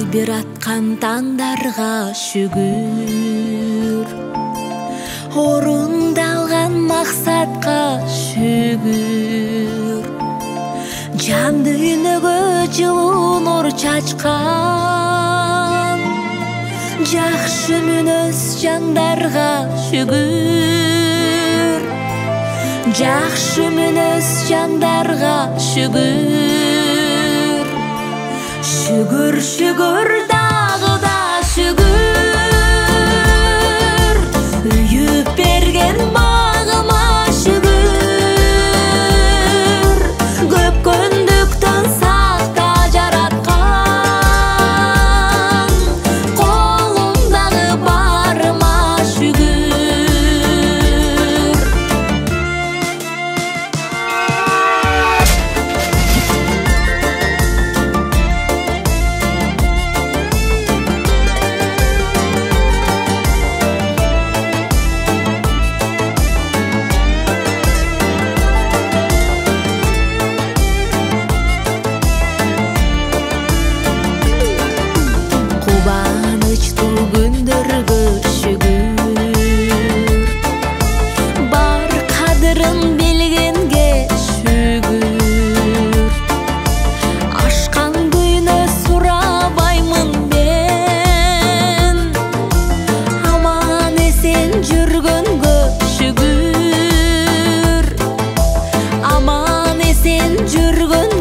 Тадбир аткан таңдарга шүгүр, орундалган максатка шүгүр. Жан дүйнөгө жылуу нур чачкан, жакшы мүнөз жандарга шүгүр. Жакшы мүнөз жандарга шүгүр. Шүгүр, шүгүр, дагы да шүгүр. Үйүп берген багыма шүгүр. Көпкөндүктөн сакта жараткан, колумдагы барыма шүгүр. Кубанычтуу күндөргө шүгүр. Бар кадырын билгенге шүгүр. Ашкан дүйнө сурабаймын мен, аман эсен жүргөнгө шүгүр. Аман эсен жүргөн